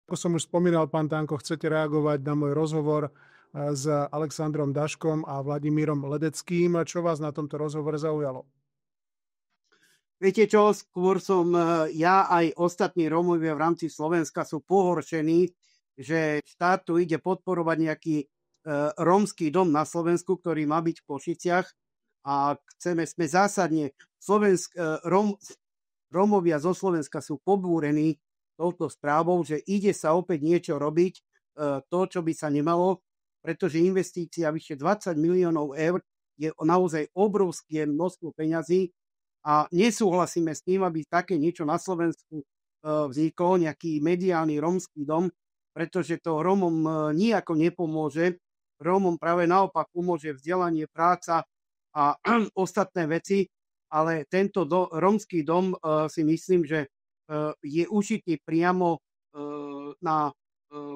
Ako som už spomínal, pán Tanko, chcete reagovať na môj rozhovor s Alexandrom Daškom a Vladimírom Ledeckým. Čo vás na tomto rozhovore zaujalo? Viete čo, skôr som ja aj ostatní Rómovia v rámci Slovenska sú pohoršení, že štát tu ide podporovať nejaký rómsky dom na Slovensku, ktorý má byť v Košiciach a sme zásadne Rómovia zo Slovenska sú pobúrení touto správou, že ide sa opäť niečo robiť, to, čo by sa nemalo, pretože investícia vyše 20 miliónov eur je naozaj obrovské množstvo peňazí a nesúhlasíme s tým, aby také niečo na Slovensku vzniklo, nejaký mediálny rómsky dom, pretože to Rómom nijako nepomôže. Rómom práve naopak pomôže vzdelanie, práca a ostatné veci, ale tento rómsky dom si myslím, že je ušitý priamo na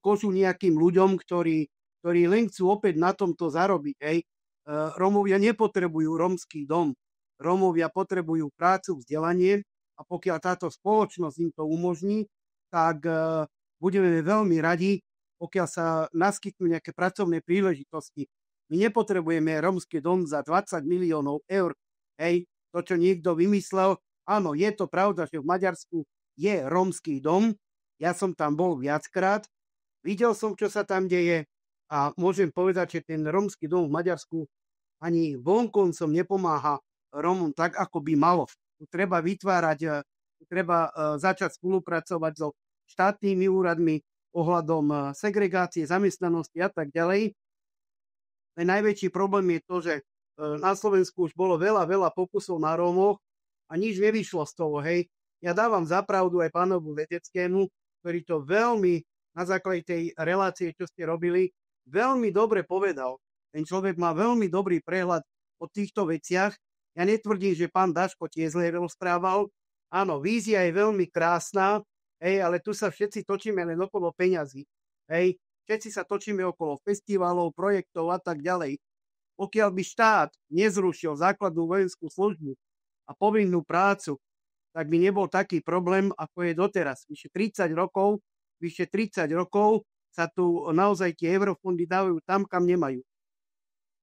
kožu nejakým ľuďom, ktorí len chcú opäť na tomto zarobiť. Hej. Rómovia nepotrebujú rómsky dom. Rómovia potrebujú prácu, vzdelanie a pokiaľ táto spoločnosť im to umožní, tak budeme veľmi radi, pokiaľ sa naskytnú nejaké pracovné príležitosti. My nepotrebujeme rómsky dom za 20 miliónov eur. Hej, to, čo niekto vymyslel. Áno, je to pravda, že v Maďarsku je rómsky dom. Ja som tam bol viackrát. Videl som, čo sa tam deje a môžem povedať, že ten rómsky dom v Maďarsku ani vonkoncom nepomáha Rómom tak, ako by malo. Treba vytvárať, treba začať spolupracovať so štátnymi úradmi ohľadom segregácie, zamestnanosti a tak ďalej. Ten najväčší problém je to, že na Slovensku už bolo veľa pokusov na Rómoch a nič nevyšlo z toho. Hej. Ja dávam za pravdu aj pánovu Ledeckému, ktorý to veľmi na základe tej relácie, čo ste robili, veľmi dobre povedal. Ten človek má veľmi dobrý prehľad o týchto veciach. Ja netvrdím, že pán Daško tie zle rozprával. Áno, vízia je veľmi krásna, hej, ale tu sa všetci točíme len okolo peňazí. Hej. Všetci sa točíme okolo festivalov, projektov a tak ďalej. Pokiaľ by štát nezrušil základnú vojenskú službu a povinnú prácu, tak by nebol taký problém, ako je doteraz. Vyše 30 rokov sa tu naozaj tie eurofondy dávajú tam, kam nemajú.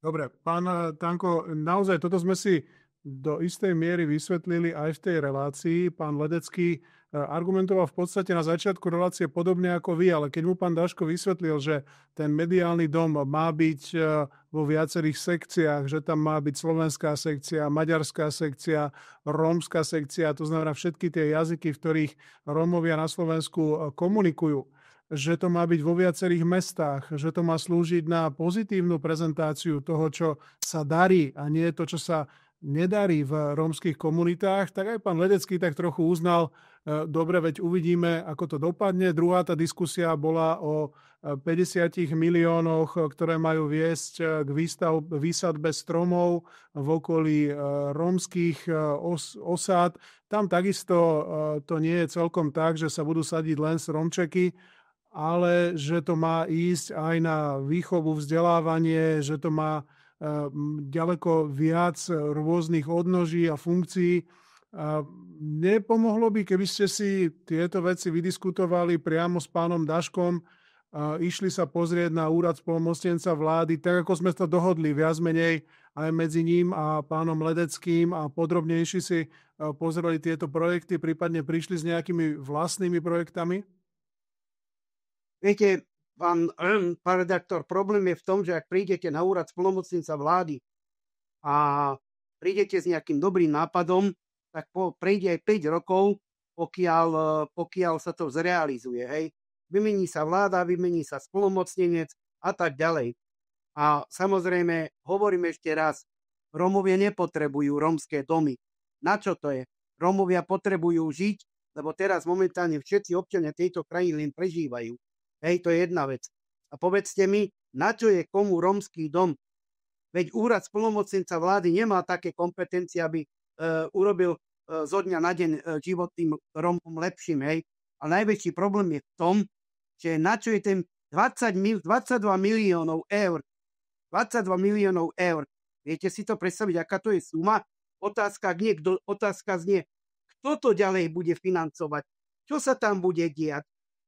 Dobre, pán Tanko, naozaj toto sme si do istej miery vysvetlili aj v tej relácii. Pán Ledecký argumentoval v podstate na začiatku relácie podobne ako vy, ale keď mu pán Daško vysvetlil, že ten mediálny dom má byť vo viacerých sekciách, že tam má byť slovenská sekcia, maďarská sekcia, rómska sekcia, to znamená všetky tie jazyky, v ktorých Rómovia na Slovensku komunikujú, že to má byť vo viacerých mestách, že to má slúžiť na pozitívnu prezentáciu toho, čo sa darí a nie to, čo sa nedarí v rómskych komunitách, tak aj pán Ledecký tak trochu uznal, dobre, veď uvidíme, ako to dopadne. Druhá tá diskusia bola o 50 miliónoch, ktoré majú viesť k výsadbe stromov v okolí rómskych osád. Tam takisto to nie je celkom tak, že sa budú sadiť len stromčeky, ale že to má ísť aj na výchovu, vzdelávanie, že to má ďaleko viac rôznych odnoží a funkcií. Nepomohlo by, keby ste si tieto veci vydiskutovali priamo s pánom Daškom, išli sa pozrieť na úrad splnomocnenca vlády, tak ako sme to dohodli, viac menej aj medzi ním a pánom Ledeckým a podrobnejšie si pozreli tieto projekty, prípadne prišli s nejakými vlastnými projektami? Viete, pán redaktor, problém je v tom, že ak prídete na úrad splnomocnenca vlády a prídete s nejakým dobrým nápadom, tak prejde aj 5 rokov, pokiaľ sa to zrealizuje. Hej. Vymení sa vláda, vymení sa splnomocnenec a tak ďalej. A samozrejme, hovorím ešte raz, Rómovia nepotrebujú rómske domy. Na čo to je? Rómovia potrebujú žiť, lebo teraz momentálne všetci občania tejto krajiny len prežívajú. Hej, to je jedna vec. A povedzte mi, na čo je komu rómsky dom? Veď úrad splnomocnenca vlády nemá také kompetencie, aby urobil zo dňa na deň život tým Rómom lepším. Hej. A najväčší problém je v tom, že na čo je ten 22 miliónov eur. 22 miliónov eur. Viete si to predstaviť, aká to je suma? Otázka znie, kto to ďalej bude financovať? Čo sa tam bude diať?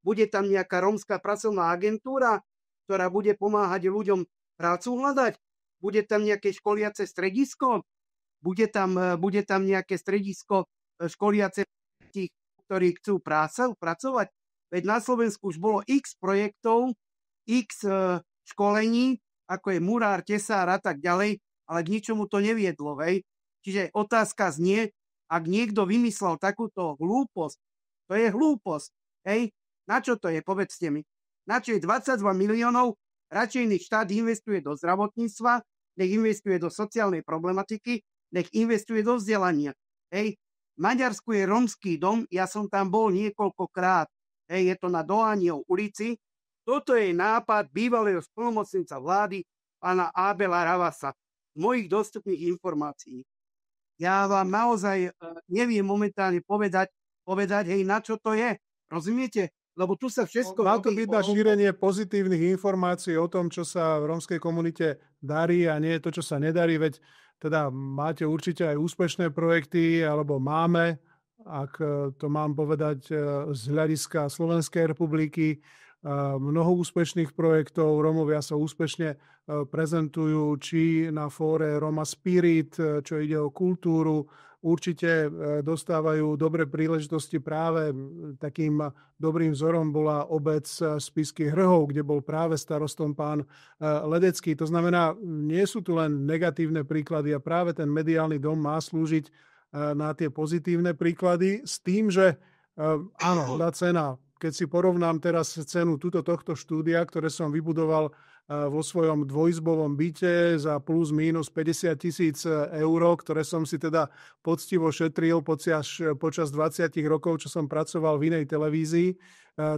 Bude tam nejaká rómska pracovná agentúra, ktorá bude pomáhať ľuďom prácu hľadať? Bude tam nejaké školiace stredisko? Bude tam nejaké stredisko školiace tých, ktorí chcú pracovať? Veď na Slovensku už bolo x projektov, x školení, ako je murár, tesár a tak ďalej, ale k ničomu to neviedlo. Hej? Čiže otázka znie, ak niekto vymyslel takúto hlúposť, to je hlúposť. Hej? Na čo to je? Povedzte mi. Na čo je 22 miliónov? Radšej nech štát investuje do zdravotníctva, nech investuje do sociálnej problematiky, nech investuje do vzdelania. Hej? V Maďarsku je rómsky dom, ja som tam bol niekoľkokrát. Hej, je to na Dohániov ulici. Toto je nápad bývalého splnomocnenca vlády, pána Abela Ravasa. Z mojich dostupných informácií. Ja vám naozaj neviem momentálne povedať, hej, na čo to je. Rozumiete? Lebo tu sa všetko... Má to byť na šírenie pozitívnych informácií o tom, čo sa v rómskej komunite darí a nie to, čo sa nedarí, veď teda máte určite aj úspešné projekty, alebo máme, ak to mám povedať z hľadiska Slovenskej republiky, mnoho úspešných projektov. Rómovia sa úspešne prezentujú či na fóre Roma Spirit, čo ide o kultúru. Určite dostávajú dobré príležitosti. Práve takým dobrým vzorom bola obec Spišských Hrhov, kde bol práve starostom pán Ledecký. To znamená, nie sú tu len negatívne príklady a práve ten mediálny dom má slúžiť na tie pozitívne príklady s tým, že áno, tá cena, keď si porovnám teraz cenu tohto štúdia, ktoré som vybudoval vo svojom dvojizbovom byte za plus minus 50 000 eur, ktoré som si teda poctivo šetril počas 20 rokov, čo som pracoval v inej televízii,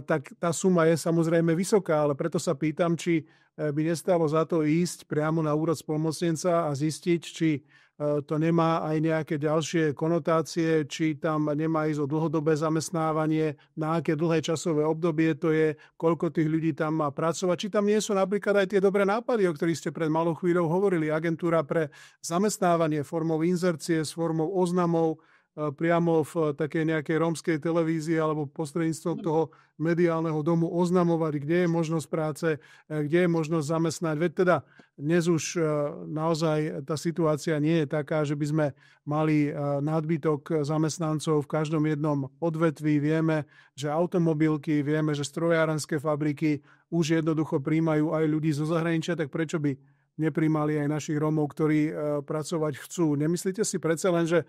tak tá suma je samozrejme vysoká, ale preto sa pýtam, či by nestalo za to ísť priamo na úrad splnomocnenca a zistiť, či to nemá aj nejaké ďalšie konotácie, či tam nemá ísť o dlhodobé zamestnávanie, na aké dlhé časové obdobie to je, koľko tých ľudí tam má pracovať, či tam nie sú napríklad aj tie dobré nápady, o ktorých ste pred malou chvíľou hovorili, agentúra pre zamestnávanie formou inzercie, s formou oznamov, priamo v takej nejakej rómskej televízii alebo prostredníctvom toho mediálneho domu oznamovať, kde je možnosť práce, kde je možnosť zamestnať. Veď teda dnes už naozaj tá situácia nie je taká, že by sme mali nadbytok zamestnancov v každom jednom odvetví. Vieme, že automobilky, vieme, že strojárenské fabriky už jednoducho príjmajú aj ľudí zo zahraničia, tak prečo by nepríjmali aj našich Rómov, ktorí pracovať chcú. Nemyslíte si predsa len, že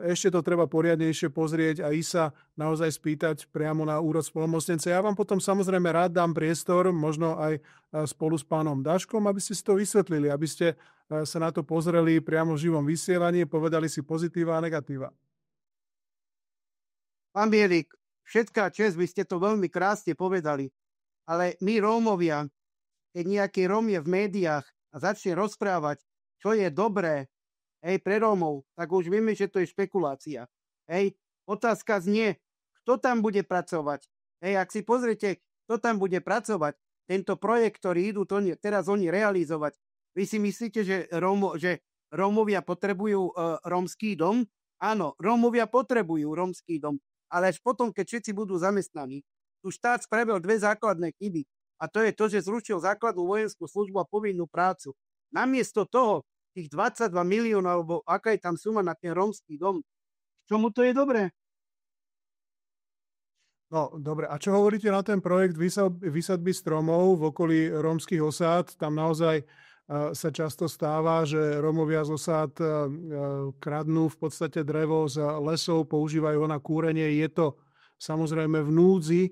ešte to treba poriadnejšie pozrieť a ísť sa naozaj spýtať priamo na úrad splnomocnenca? Ja vám potom samozrejme rád dám priestor, možno aj spolu s pánom Daškom, aby ste si to vysvetlili, aby ste sa na to pozreli priamo v živom vysielaní, povedali si pozitíva a negatíva. Pán Bielik, všetká česť, vy ste to veľmi krásne povedali, ale my Rómovia, keď nejaký Róm je v médiách a začne rozprávať, čo je dobré, hej, pre Rómov, tak už vieme, že to je špekulácia. Hej, otázka znie, kto tam bude pracovať. Hej, ak si pozriete, kto tam bude pracovať, tento projekt, ktorý idú teraz oni realizovať, vy si myslíte, že Rómovia potrebujú rómsky dom? Áno, Rómovia potrebujú rómsky dom, ale až potom, keď všetci budú zamestnaní. Tu štát spravil dve základné chyby. A to je to, že zrušil základnú vojenskú službu a povinnú prácu. Namiesto toho, tých 22 miliónov, alebo aká je tam suma na ten rómsky dom, čomu to je dobré? No, dobre. A čo hovoríte na ten projekt výsadby stromov v okolí rómskych osád? Tam naozaj sa často stáva, že Rómovia z osád kradnú v podstate drevo z lesov, používajú ho na kúrenie. Je to samozrejme v núdzi.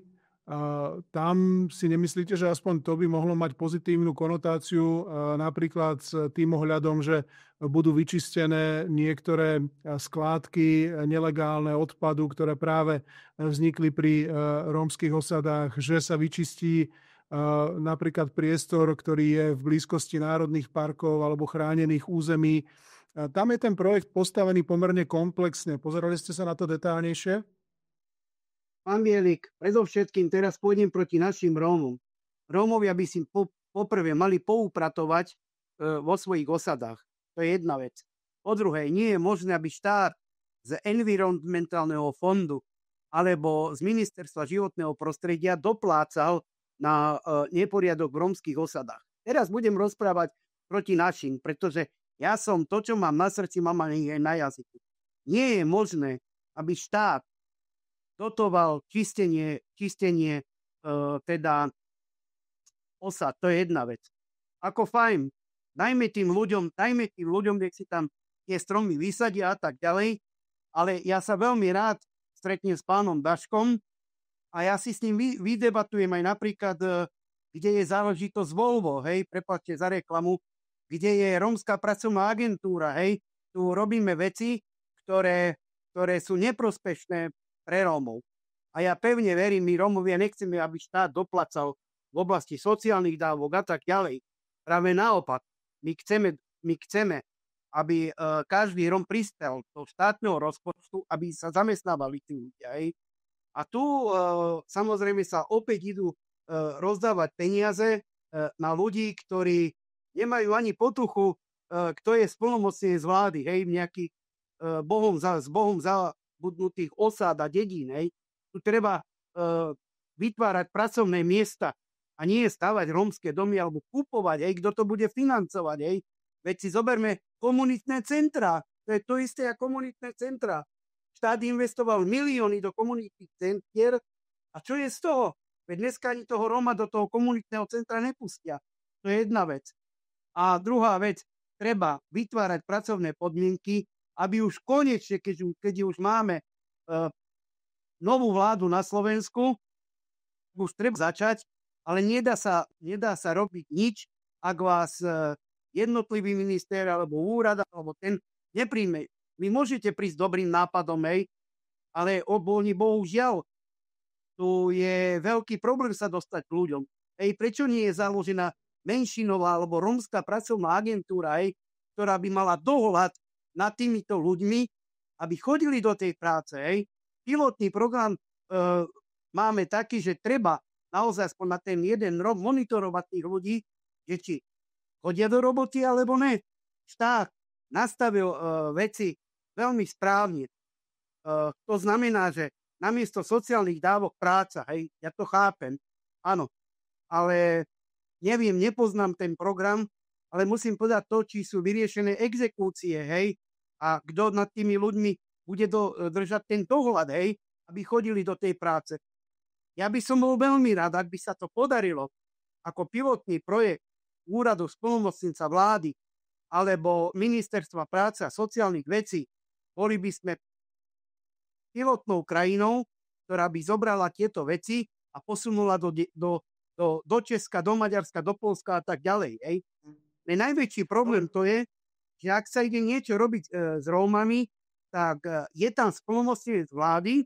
Tam si nemyslíte, že aspoň to by mohlo mať pozitívnu konotáciu napríklad s tým ohľadom, že budú vyčistené niektoré skládky nelegálne odpadu, ktoré práve vznikli pri rómskych osadách, že sa vyčistí napríklad priestor, ktorý je v blízkosti národných parkov alebo chránených území. Tam je ten projekt postavený pomerne komplexne. Pozerali ste sa na to detálnejšie? Pán Bielik, predovšetkým teraz pôjdem proti našim Rómom. Rómovia by si poprvé mali poupratovať vo svojich osadách. To je jedna vec. Po druhé, nie je možné, aby štát z environmentálneho fondu alebo z Ministerstva životného prostredia doplácal na neporiadok v rómskych osadách. Teraz budem rozprávať proti našim, pretože ja som to, čo mám na srdci, mám aj na jazyku. Nie je možné, aby štát dotoval čistenie teda osad. To je jedna vec. Ako fajn, dajme tým ľuďom, nech si tam tie stromy vysadia a tak ďalej, ale ja sa veľmi rád stretnem s pánom Daškom a ja si s ním vydebatujem aj napríklad, kde je záležitosť Volvo, hej, prepáčte za reklamu, kde je rómska pracovná agentúra, hej, tu robíme veci, ktoré sú neprospešné pre Rómov. A ja pevne verím, my Rómovia nechceme, aby štát doplacal v oblasti sociálnych dávok a tak ďalej. Práve naopak, my chceme, aby každý Róm prispel do štátneho rozpočtu, aby sa zamestnávali tí ľudia. Hej. A tu samozrejme sa opäť idú rozdávať peniaze na ľudí, ktorí nemajú ani potuchu, kto je splnomocnenec vlády, hej, nejakých s Bohom zabudnutých osád a dedín. Hej. Tu treba vytvárať pracovné miesta a nie stavať rómske domy alebo kupovať, hej, kto to bude financovať. Hej. Veď si zoberme komunitné centrá. To je to isté ako komunitné centrá. Štát investoval milióny do komunitných centier a čo je z toho? Veď dneska ani toho Róma do toho komunitného centra nepustia. To je jedna vec. A druhá vec, treba vytvárať pracovné podmienky, aby už konečne, keď už máme novú vládu na Slovensku, už treba začať, ale nedá sa robiť nič, ak vás jednotlivý minister alebo úrad alebo ten nepríjme. Vy môžete prísť dobrým nápadom, hej, ale bohužiaľ, tu je veľký problém sa dostať k ľuďom. Hej, prečo nie je založená menšinová alebo rómska pracovná agentúra, hej, ktorá by mala dohľad nad týmito ľuďmi, aby chodili do tej práce. Hej. Pilotný program máme taký, že treba naozaj aspoň na ten jeden rok monitorovať tých ľudí, že či chodia do roboty alebo ne. Štát nastavil veci veľmi správne. To znamená, že namiesto sociálnych dávok práca, hej, ja to chápem, áno, ale neviem, nepoznám ten program, ale musím povedať to, či sú vyriešené exekúcie, hej, a kto nad tými ľuďmi bude držať ten dohľad, hej, aby chodili do tej práce. Ja by som bol veľmi rád, ak by sa to podarilo ako pilotný projekt úradu splnomocnenca vlády alebo Ministerstva práce a sociálnych vecí. Boli by sme pilotnou krajinou, ktorá by zobrala tieto veci a posunula do Česka, do Maďarska, do Poľska a tak ďalej. Hej. Najväčší problém to je, že ak sa ide niečo robiť s Rómami, tak je tam splnomocnenec vlády,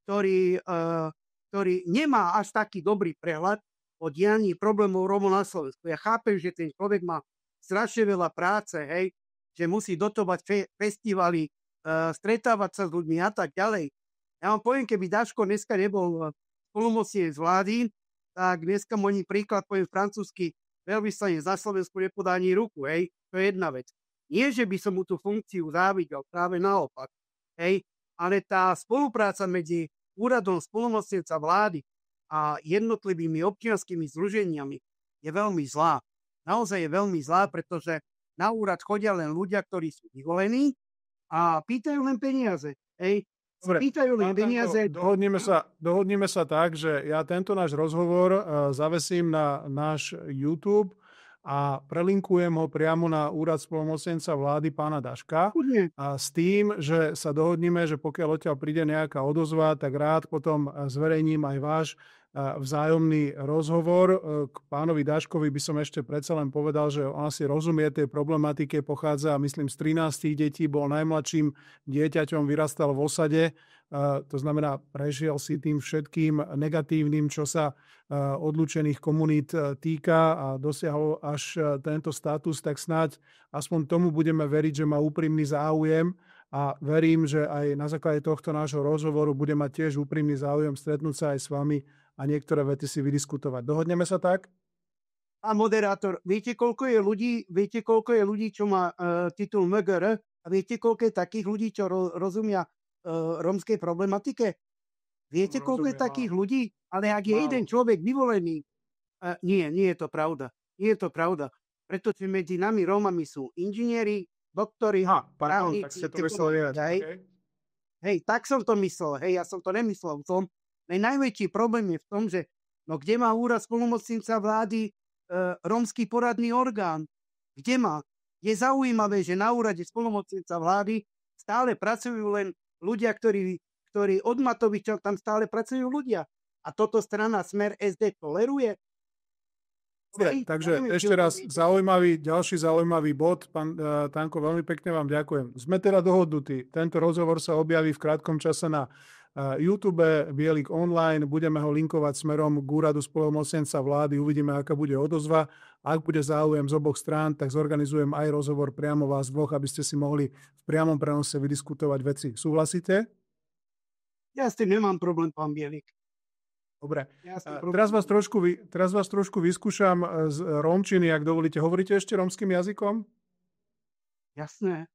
ktorý nemá až taký dobrý prehľad o dianí problémov Rómov na Slovensku. Ja chápem, že ten človek má strašne veľa práce, hej, že musí dotovať festivaly, stretávať sa s ľuďmi a tak ďalej. Ja vám poviem, keby Daško dneska nebol splnomocnenec vlády, tak dneska môj príklad poviem francúzsky, veľvyslanec na Slovensku nepodá ani ruku, hej. To je jedna vec. Nie, že by som mu tú funkciu závidel, práve naopak, hej, ale tá spolupráca medzi úradom splnomocnenca vlády a jednotlivými občianskymi združeniami je veľmi zlá. Naozaj je veľmi zlá, pretože na úrad chodia len ľudia, ktorí sú vyvolení a pýtajú len peniaze. Hej. Dobre, pýtajú len peniaze. Dohodneme sa tak, že ja tento náš rozhovor zavesím na náš YouTube a prelinkujem ho priamo na úrad splnomocnenca vlády pána Daška. A s tým, že sa dohodneme, že pokiaľ odtiaľ príde nejaká odozva, tak rád potom zverejním aj váš vzájomný rozhovor. K pánovi Daškovi by som ešte predsa len povedal, že on si rozumie tej problematike, pochádza, myslím, z 13 detí, bol najmladším dieťaťom, vyrastal v osade, to znamená, prešiel si tým všetkým negatívnym, čo sa odlúčených komunít týka a dosiahol až tento status, tak snáď aspoň tomu budeme veriť, že má úprimný záujem a verím, že aj na základe tohto nášho rozhovoru bude mať tiež úprimný záujem stretnúť sa aj s vami a niektoré vety si vydiskutovať. Dohodneme sa tak? Pán moderátor, viete, koľko je ľudí, čo má titul MGR a viete, koľko je takých ľudí, čo rozumia rómskej problematike? Viete, koľko je Rozumiem, takých ľudí? Ale ak je Málo. jeden človek vyvolený, nie je to pravda. Nie je to pravda. Pretože medzi nami Rómami sú inžinieri, doktori, pardon, tak právnici, ste to mysleli ináč. hej. Okay. Hej, tak som to myslel. Hej, ja som to nemyslel v tom. Najväčší problém je v tom, že kde má úrad splnomocnenca vlády rómsky poradný orgán? Kde má? Je zaujímavé, že na úrade splnomocnenca vlády stále pracujú len ľudia, ktorí od Matoviča tam stále pracujú ľudia. A toto strana Smer SD toleruje? Dobre, takže ešte raz ďalší zaujímavý bod. Pán Tanko, veľmi pekne vám ďakujem. Sme teda dohodnutí. Tento rozhovor sa objaví v krátkom čase na YouTube, Bielik online. Budeme ho linkovať smerom k úradu splnomocnenca vlády. Uvidíme, aká bude odozva. Ak bude záujem z oboch strán, tak zorganizujem aj rozhovor priamo vás dvoch, aby ste si mohli v priamom prenose vydiskutovať veci. Súhlasíte? Ja s tým nemám problém, pán Bielik. Dobre. Teraz vás trošku vyskúšam z rómčiny, ak dovolíte. Hovoríte ešte rómskym jazykom? Jasné.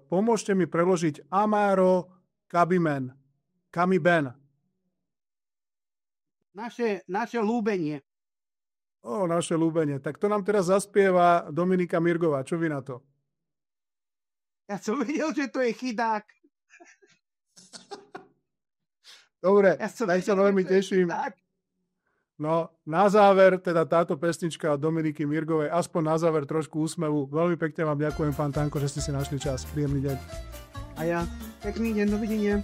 Pomôžte mi preložiť Amaro Kabimen. Kamiben. Naše ľúbenie. Naše ľúbenie. Tak to nám teraz zaspieva Dominika Mirgová. Čo vy na to? Ja som videl, že to je chydák. Dobre, tak sa veľmi teším. No, na záver, teda táto pesnička od Dominiky Mirgovej, aspoň na záver trošku úsmevu. Veľmi pekne vám ďakujem, pán Tanko, že ste si našli čas. Príjemný deň. A ja, pekný deň, dovidenia.